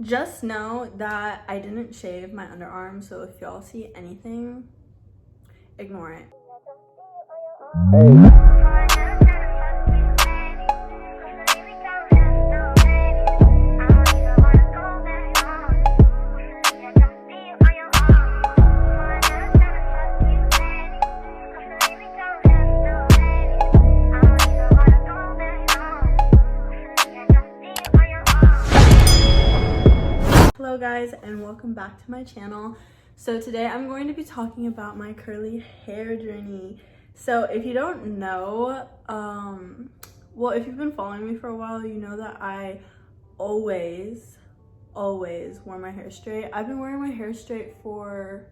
Just know that I didn't shave my underarm, so if y'all see anything, ignore it. Hello guys, and welcome back to my channel. So today I'm going to be talking about my curly hair journey. So if you don't know, well, if you've been following me for a while, you know that I always wore my hair straight. I've been wearing my hair straight for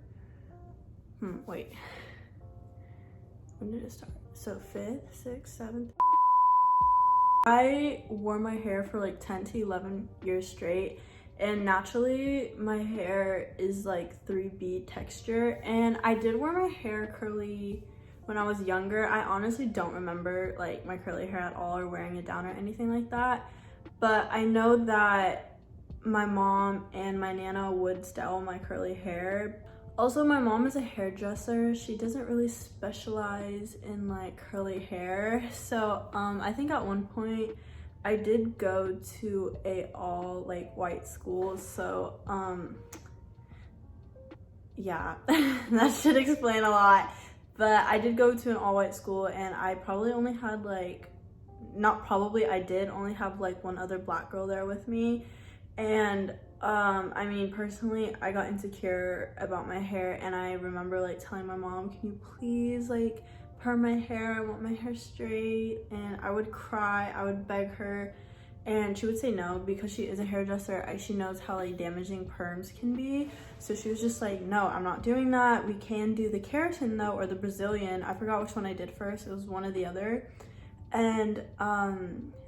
wait, when did it start? So 5th, 6th, 7th. I wore my hair for like 10 to 11 years straight, and naturally my hair is like 3B texture, and I did wear my hair curly when I was younger. I honestly don't remember like my curly hair at all or wearing it down or anything like that, but I know that my mom and my nana would style my curly hair. Also, my mom is a hairdresser. She doesn't really specialize in like curly hair. So I think at one point I did go to a all like white school. So yeah, that should explain a lot. But I did go to an all white school, and I probably only had like, not probably, I did only have like one other black girl there with me. And I mean, personally, I got insecure about my hair, and I remember like telling my mom, can you please like perm my hair? I want my hair straight. And I would cry, I would beg her, and she would say no, because she is a hairdresser. She knows how like damaging perms can be. So she was just like, no, I'm not doing that. We can do the keratin though, or the Brazilian. I forgot which one I did first. It was one or the other. And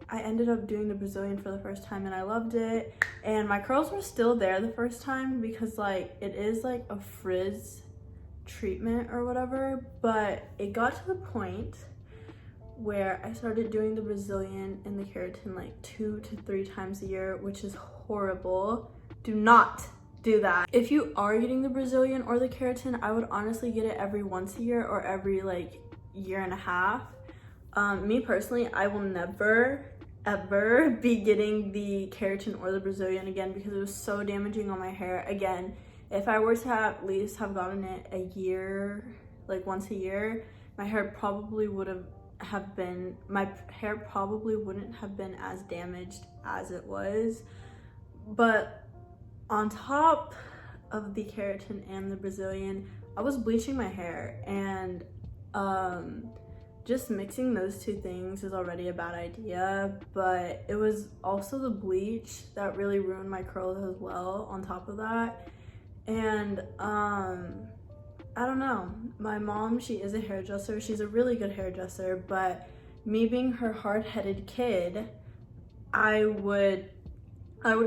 I ended up doing the Brazilian for the first time, and I loved it. And my curls were still there the first time, because like it is like a frizz treatment or whatever, but it got to the point where I started doing the Brazilian and the keratin like 2 to 3 times a year, which is horrible. Do not do that. If you are getting the Brazilian or the keratin, I would honestly get it every once a year or every like year and a half. Me personally, I will never ever be getting the keratin or the Brazilian again, because it was so damaging on my hair. Again, if I were to at least have gotten it a year, like once a year, my hair probably wouldn't have been as damaged as it was. But on top of the keratin and the Brazilian, I was bleaching my hair, and just mixing those two things is already a bad idea, but it was also the bleach that really ruined my curls as well on top of that. And I don't know, my mom, she is a hairdresser. She's a really good hairdresser, but me being her hard-headed kid, I would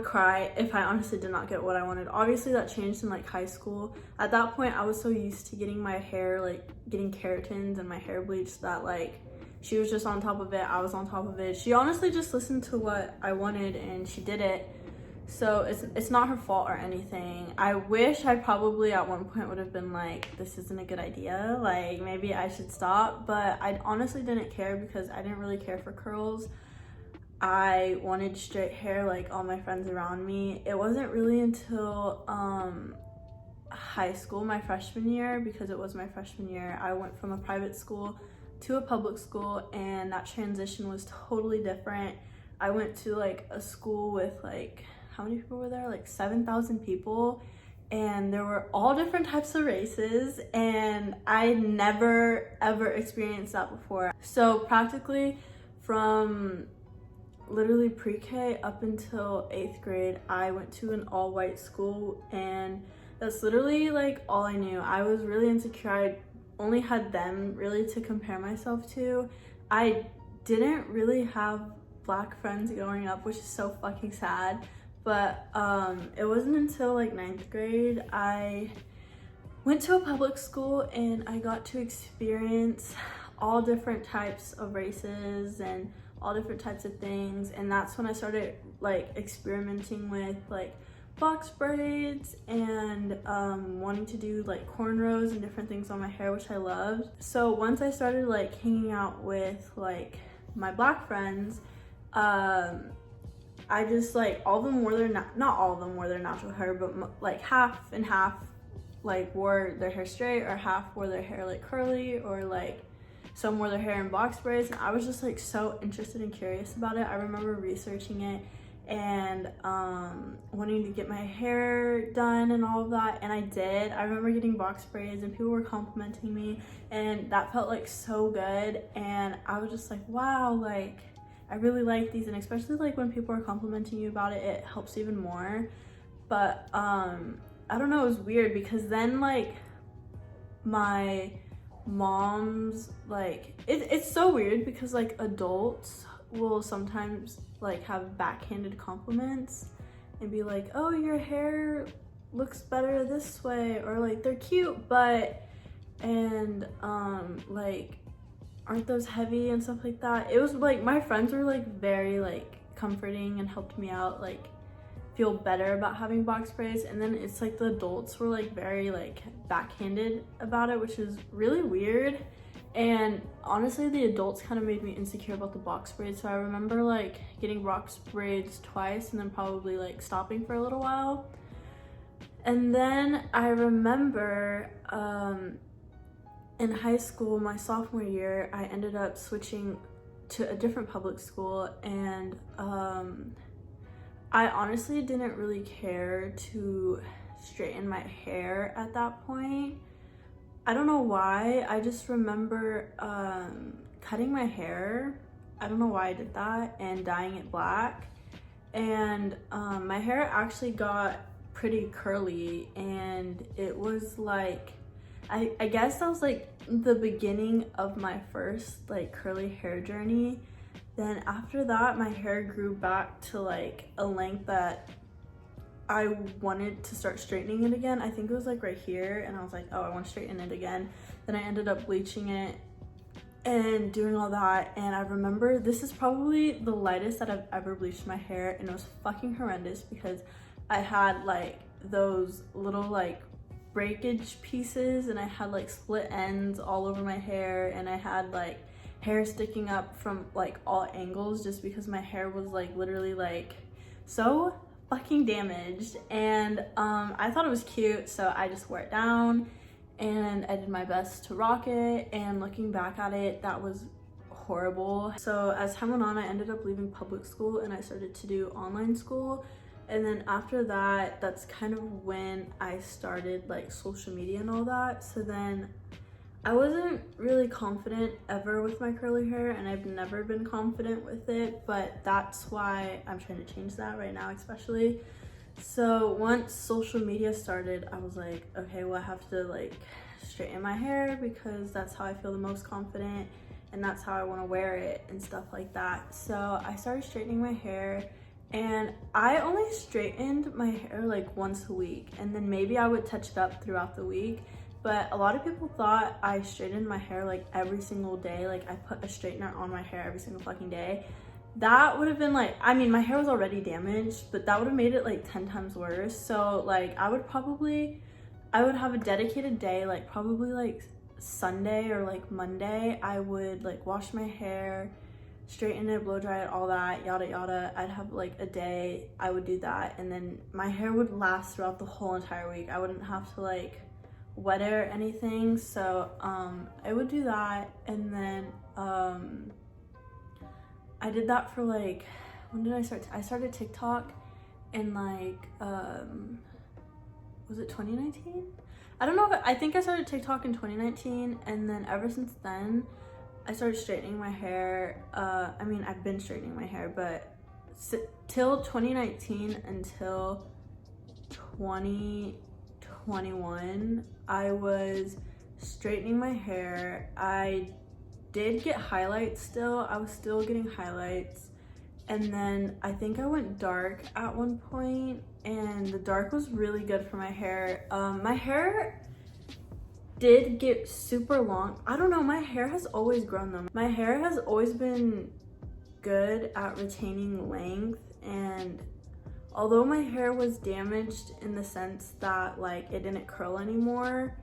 cry if I honestly did not get what I wanted. Obviously that changed in like high school. At that point, I was so used to getting my hair, like getting keratins and my hair bleached, that like she was just on top of it, I was on top of it. She honestly just listened to what I wanted and she did it. So it's not her fault or anything. I wish I probably at one point would have been like, this isn't a good idea, like maybe I should stop, but I honestly didn't care, because I didn't really care for curls. I wanted straight hair like all my friends around me. It wasn't really until high school, my freshman year, because it was my freshman year, I went from a private school to a public school, and that transition was totally different. I went to like a school with like, how many people were there? Like 7,000 people, and there were all different types of races, and I never ever experienced that before. So practically from literally pre-K up until 8th grade, I went to an all-white school, and that's literally like all I knew. I was really insecure. I only had them really to compare myself to. I didn't really have black friends growing up, which is so fucking sad. But it wasn't until like 9th grade I went to a public school, and I got to experience all different types of races and all different types of things. And that's when I started like experimenting with like box braids and wanting to do like cornrows and different things on my hair, which I loved. So once I started like hanging out with like my black friends, I just like, all of them wore their, not all of them wore their natural hair, but like half and half like wore their hair straight, or half wore their hair like curly, or like some wore their hair in box braids. And I was just like so interested and curious about it. I remember researching it and wanting to get my hair done and all of that, and I did. I remember getting box braids and people were complimenting me, and that felt like so good. And I was just like, wow, like I really like these. And especially like when people are complimenting you about it, it helps even more. But I don't know, it was weird because then like my mom's like, it's so weird because like adults will sometimes like have backhanded compliments and be like, oh, your hair looks better this way, or like they're cute, but, and like, aren't those heavy and stuff like that. It was like, my friends were like very like comforting and helped me out like feel better about having box braids. And then it's like the adults were like very like backhanded about it, which is really weird. And honestly, the adults kind of made me insecure about the box braids. So I remember like getting box braids twice and then probably like stopping for a little while. And then I remember in high school, my sophomore year, I ended up switching to a different public school, and I honestly didn't really care to straighten my hair at that point. I don't know why. I just remember cutting my hair. I don't know why I did that, and dyeing it black. And my hair actually got pretty curly, and it was like, I guess that was like the beginning of my first like curly hair journey. Then after that, my hair grew back to like a length that I wanted to start straightening it again. I think it was like right here, and I was like, oh, I want to straighten it again. Then I ended up bleaching it and doing all that. And I remember this is probably the lightest that I've ever bleached my hair, and it was fucking horrendous because I had like those little like breakage pieces, and I had like split ends all over my hair, and I had like hair sticking up from like all angles just because my hair was like literally like so fucking damaged. And I thought it was cute, so I just wore it down and I did my best to rock it. And looking back at it, that was horrible. So as time went on, I ended up leaving public school and I started to do online school. And then after that, that's kind of when I started like social media and all that. So then I wasn't really confident ever with my curly hair, and I've never been confident with it, but that's why I'm trying to change that right now, especially. So once social media started, I was like, okay, well, I have to like straighten my hair because that's how I feel the most confident and that's how I want to wear it and stuff like that. So I started straightening my hair. And I only straightened my hair like once a week, and then maybe I would touch it up throughout the week. But a lot of people thought I straightened my hair like every single day. Like I put a straightener on my hair every single fucking day. That would have been like, I mean, my hair was already damaged, but that would have made it like 10 times worse. So like I would have a dedicated day, like probably like Sunday or like Monday. I would like wash my hair, straighten it, blow dry it, all that, yada yada. I'd have like a day, I would do that, and then my hair would last throughout the whole entire week. I wouldn't have to like wet it or anything. So I would do that. And then I did that for like, when did I start? I started TikTok in like was it 2019? I don't know, I think I started TikTok in 2019, and then ever since then I started straightening my hair. I mean, I've been straightening my hair, but till 2019 until 2021, I was straightening my hair. I did get highlights still. I was still getting highlights. And then I think I went dark at one point, and the dark was really good for my hair. My hair did get super long. I don't know, my hair has always grown though. My hair has always been good at retaining length, and although my hair was damaged in the sense that like it didn't curl anymore,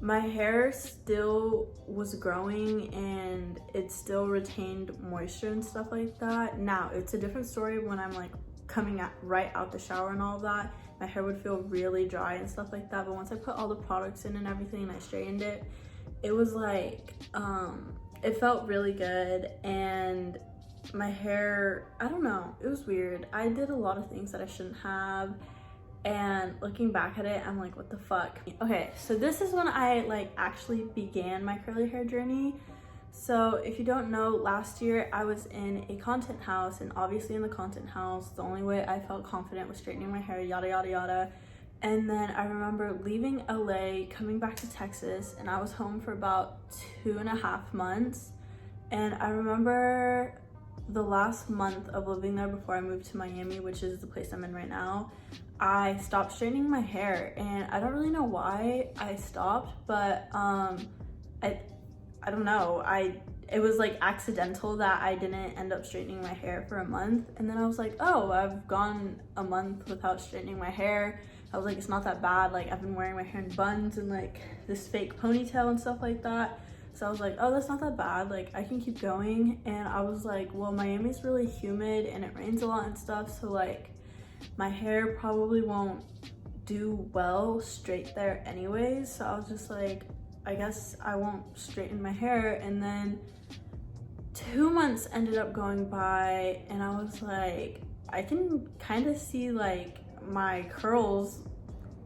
my hair still was growing and it still retained moisture and stuff like that. Now, it's a different story when I'm like coming right out the shower and all of that. My hair would feel really dry and stuff like that, but once I put all the products in and everything and I straightened it, it was like, it felt really good. And my hair, I don't know, it was weird. I did a lot of things that I shouldn't have, and looking back at it, I'm like, what the fuck? Okay, so this is when I like actually began my curly hair journey. So if you don't know, last year I was in a content house, and obviously in the content house, the only way I felt confident was straightening my hair, yada, yada, yada. And then I remember leaving LA, coming back to Texas, and I was home for about 2.5 months. And I remember the last month of living there before I moved to Miami, which is the place I'm in right now, I stopped straightening my hair, and I don't really know why I stopped, but I don't know, it was like accidental that I didn't end up straightening my hair for a month. And then I was like, oh, I've gone a month without straightening my hair. I was like, it's not that bad. Like, I've been wearing my hair in buns and like this fake ponytail and stuff like that. So I was like, oh, that's not that bad. Like, I can keep going. And I was like, well, Miami's really humid and it rains a lot and stuff. So like, my hair probably won't do well straight there anyways. So I was just like, I guess I won't straighten my hair. And then 2 months ended up going by, and I was like, I can kind of see like my curls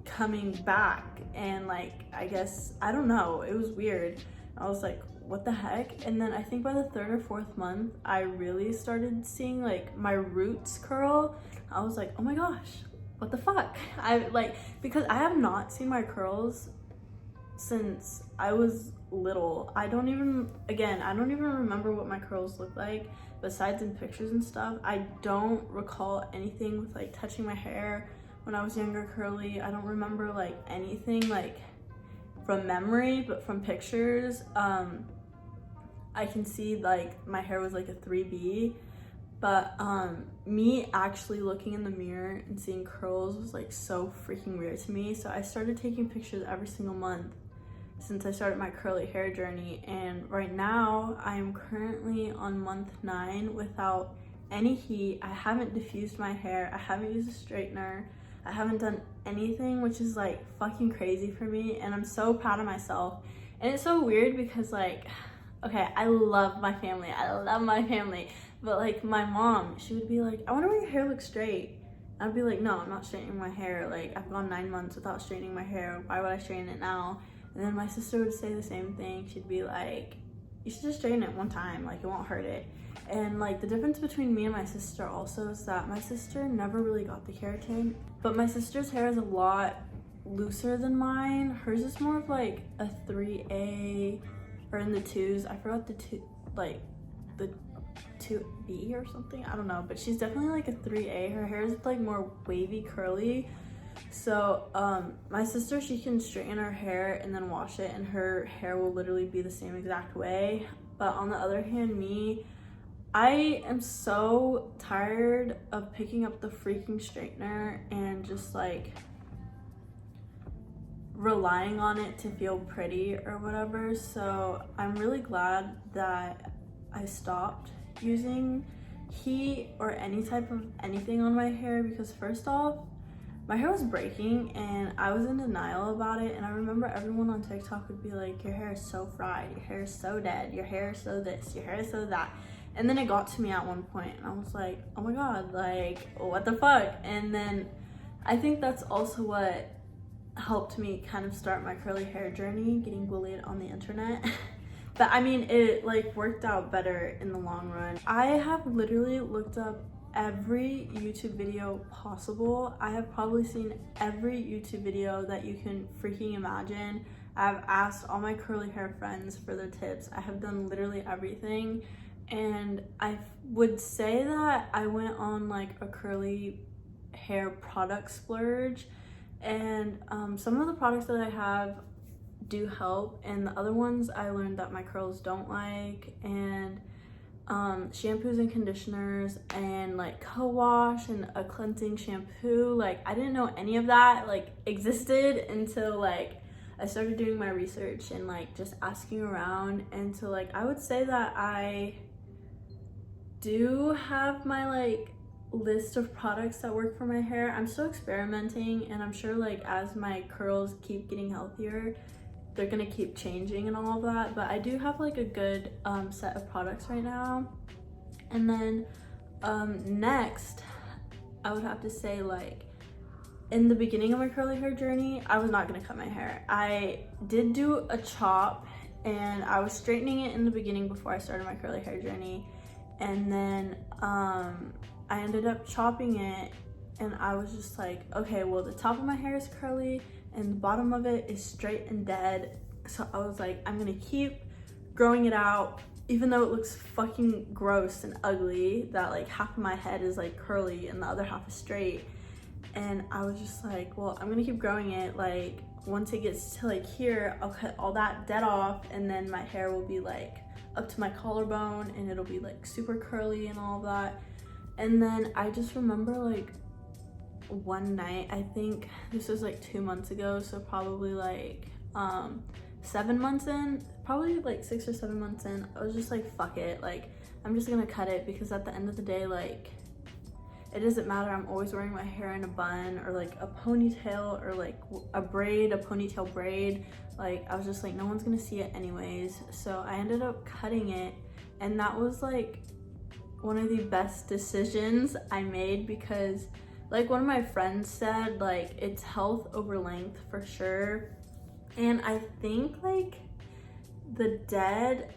coming back, and like, I guess, I don't know, it was weird. I was like, what the heck? And then I think by the 3rd or 4th month, I really started seeing like my roots curl. I was like, oh my gosh, what the fuck? I like, because I have not seen my curls since I was little. I don't even remember what my curls look like besides in pictures and stuff. I don't recall anything with like touching my hair when I was younger curly. I don't remember like anything like from memory, but from pictures, I can see like my hair was like a 3B. But me actually looking in the mirror and seeing curls was like so freaking weird to me. So I started taking pictures every single month since I started my curly hair journey. And right now I am currently on month 9 without any heat. I haven't diffused my hair. I haven't used a straightener. I haven't done anything, which is like fucking crazy for me. And I'm so proud of myself. And it's so weird because like, okay, I love my family. But like my mom, she would be like, I wonder why your hair looks straight. I'd be like, no, I'm not straightening my hair. Like, I've gone 9 months without straightening my hair. Why would I straighten it now? And then my sister would say the same thing. She'd be like, you should just straighten it one time. Like, it won't hurt it. And like the difference between me and my sister also is that my sister never really got the keratin. But my sister's hair is a lot looser than mine. Hers is more of like a 3A or in the 2s. I forgot the 2B or something, I don't know, but she's definitely like a 3A. Her hair is like more wavy curly. So my sister, she can straighten her hair and then wash it, and her hair will literally be the same exact way. But on the other hand, me, I am so tired of picking up the freaking straightener and just like relying on it to feel pretty or whatever. So I'm really glad that I stopped using heat or any type of anything on my hair, because first off, my hair was breaking and I was in denial about it. And I remember everyone on TikTok would be like, your hair is so fried, your hair is so dead, your hair is so this, your hair is so that. And then it got to me at one point and I was like, oh my god, like what the fuck? And then I think that's also what helped me kind of start my curly hair journey, getting bullied on the internet. But I mean, it like worked out better in the long run. I have literally looked up every YouTube video possible. I have probably seen every YouTube video that you can freaking imagine. I've asked all my curly hair friends for their tips. I have done literally everything. And I would say that I went on like a curly hair product splurge. And some of the products that I have do help, and the other ones I learned that my curls don't like. And shampoos and conditioners and like co-wash and a cleansing shampoo. Like I didn't know any of that like existed until like I started doing my research and like just asking around. And so like I would say that I do have my like list of products that work for my hair. I'm still experimenting, and I'm sure like as my curls keep getting healthier, they're gonna keep changing and all of that, but I do have like a good set of products right now. And then next, I would have to say like in the beginning of my curly hair journey, I was not gonna cut my hair. I did do a chop, and I was straightening it in the beginning before I started my curly hair journey, and then I ended up chopping it, and I was just like, okay, well the top of my hair is curly and the bottom of it is straight and dead. So I was like, I'm gonna keep growing it out, even though it looks fucking gross and ugly that like half of my head is like curly and the other half is straight. And I was just like, well, I'm gonna keep growing it. Like once it gets to like here, I'll cut all that dead off, and then my hair will be like up to my collarbone, and it'll be like super curly and all of that. And then I just remember like one night, I think this was like 2 months ago, so probably like 7 months in, probably like 6 or 7 months in, I was just like, fuck it, like I'm just gonna cut it, because at the end of the day, like it doesn't matter. I'm always wearing my hair in a bun or like a ponytail or like a braid, a ponytail braid. Like I was just like, no one's gonna see it anyways. So I ended up cutting it, and that was like one of the best decisions I made, because like one of my friends said, like it's health over length for sure. And I think like the dead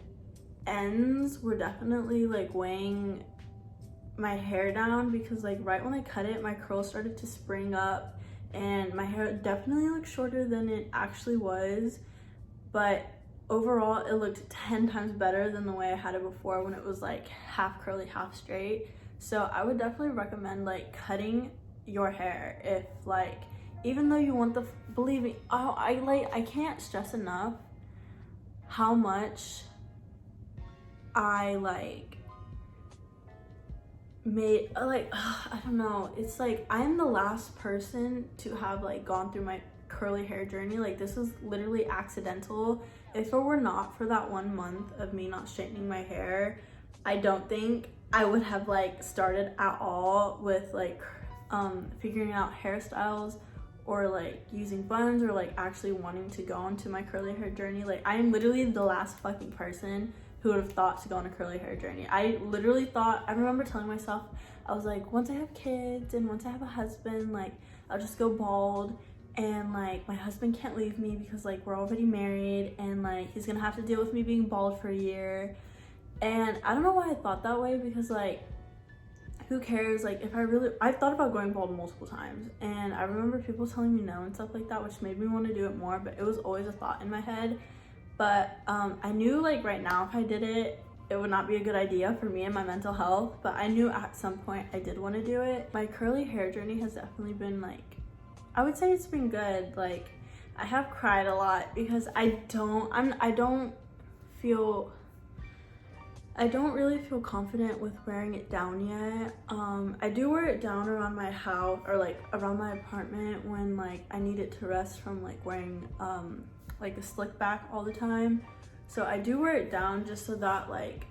ends were definitely like weighing my hair down, because like right when I cut it, my curls started to spring up, and my hair definitely looked shorter than it actually was, but overall it looked 10 times better than the way I had it before, when it was like half curly, half straight. So I would definitely recommend like cutting your hair if like, even though you want the, believe me, I can't stress enough how much I like made like I don't know, it's like I'm the last person to have like gone through my curly hair journey. Like this was literally accidental. If it were not for that 1 month of me not straightening my hair, I don't think I would have like started at all with like figuring out hairstyles or like using buns or like actually wanting to go into my curly hair journey. Like I am literally the last fucking person who would have thought to go on a curly hair journey. I literally thought, I remember telling myself, I was like, once I have kids and once I have a husband, like I'll just go bald, and like my husband can't leave me because like we're already married, and like he's gonna have to deal with me being bald for a year. And I don't know why I thought that way, because like who cares? Like if I've thought about going bald multiple times, and I remember people telling me no and stuff like that, which made me want to do it more, but it was always a thought in my head. But I knew like right now if I did it, it would not be a good idea for me and my mental health, but I knew at some point I did want to do it. My curly hair journey has definitely been like, I would say it's been good. Like I have cried a lot because I don't really feel confident with wearing it down yet. I do wear it down around my house or like around my apartment when like I need it to rest from like wearing like a slick back all the time. So I do wear it down just so that like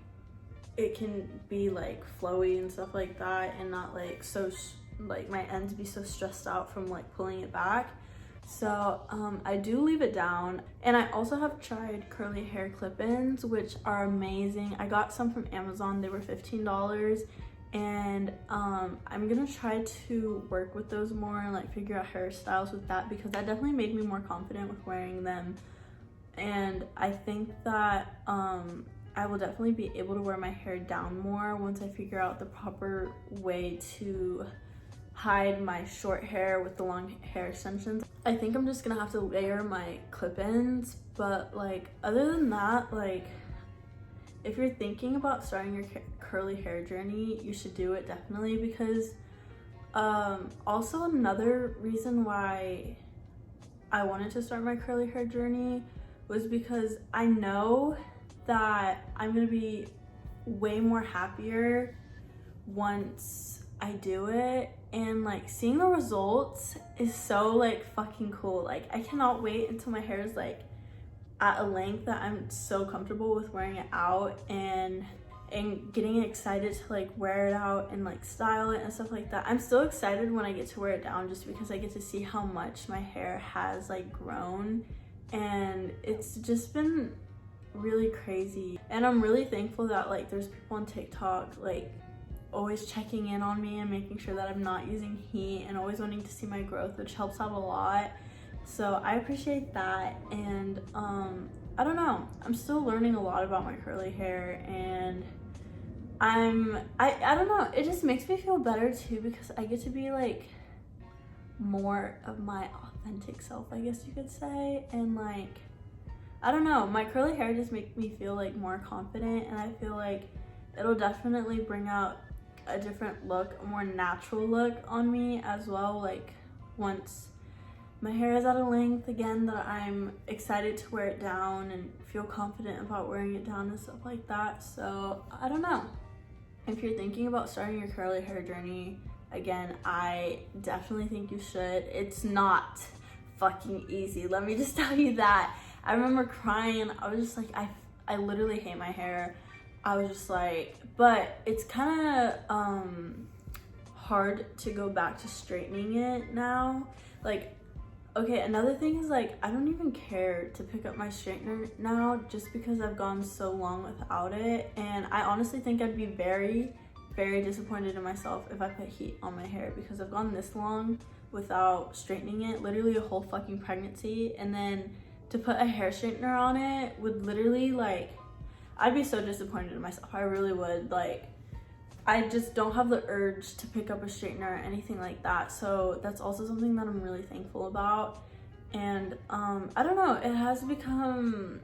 it can be like flowy and stuff like that, and not like so like my ends be so stressed out from like pulling it back. So I do leave it down. And I also have tried curly hair clip-ins, which are amazing. I got some from Amazon. They were $15, and I'm gonna try to work with those more and like figure out hairstyles with that, because that definitely made me more confident with wearing them. And I think that I will definitely be able to wear my hair down more once I figure out the proper way to hide my short hair with the long hair extensions. I think I'm just gonna have to layer my clip-ins, but like other than that, like if you're thinking about starting your curly hair journey, you should do it definitely, because also another reason why I wanted to start my curly hair journey was because I know that I'm gonna be way more happier once I do it, and like seeing the results is so like fucking cool. Like I cannot wait until my hair is like at a length that I'm so comfortable with wearing it out, and getting excited to like wear it out and like style it and stuff like that. I'm still excited when I get to wear it down, just because I get to see how much my hair has like grown, and it's just been really crazy. And I'm really thankful that like there's people on TikTok like always checking in on me and making sure that I'm not using heat, and always wanting to see my growth, which helps out a lot. So I appreciate that. And I don't know, I'm still learning a lot about my curly hair, and I don't know, it just makes me feel better too, because I get to be like more of my authentic self, I guess you could say. And like, I don't know, my curly hair just makes me feel like more confident, and I feel like it'll definitely bring out a different look, a more natural look on me as well, like once my hair is at a length again that I'm excited to wear it down and feel confident about wearing it down and stuff like that. So I don't know, if you're thinking about starting your curly hair journey, again, I definitely think you should. It's not fucking easy, let me just tell you that. I remember crying, I was just like, I literally hate my hair. I was just like, but it's kind of hard to go back to straightening it now. Like, okay, another thing is like, I don't even care to pick up my straightener now, just because I've gone so long without it. And I honestly think I'd be very, very disappointed in myself if I put heat on my hair, because I've gone this long without straightening it, literally a whole fucking pregnancy. And then to put a hair straightener on it would literally like, I'd be so disappointed in myself, I really would. Like, I just don't have the urge to pick up a straightener or anything like that. So that's also something that I'm really thankful about. And I don't know, it has become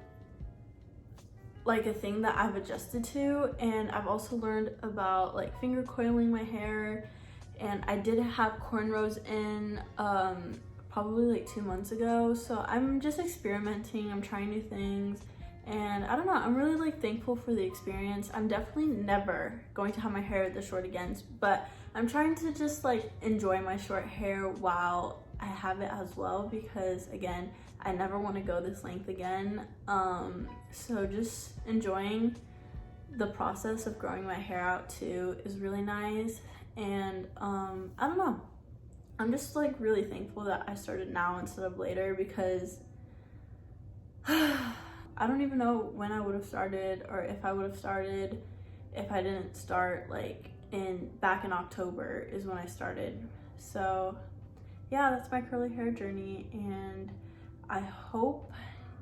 like a thing that I've adjusted to. And I've also learned about like finger coiling my hair, and I did have cornrows in probably like 2 months ago. So I'm just experimenting, I'm trying new things. And I don't know, I'm really like thankful for the experience. I'm definitely never going to have my hair this short again, but I'm trying to just like enjoy my short hair while I have it as well, because again, I never want to go this length again. So just enjoying the process of growing my hair out too is really nice. And I don't know, I'm just like really thankful that I started now instead of later, because I don't even know when I would have started, or if I would have started if I didn't start like back in October is when I started. So yeah, that's my curly hair journey, and I hope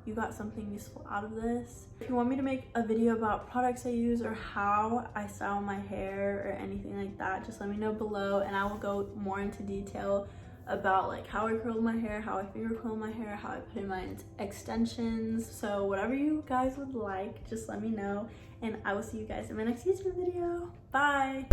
you got something useful out of this. If you want me to make a video about products I use or how I style my hair or anything like that, just let me know below, and I will go more into detail about like how I curl my hair, how I finger coil my hair, how I put in my extensions. So whatever you guys would like, just let me know, and I will see you guys in my next YouTube video. Bye!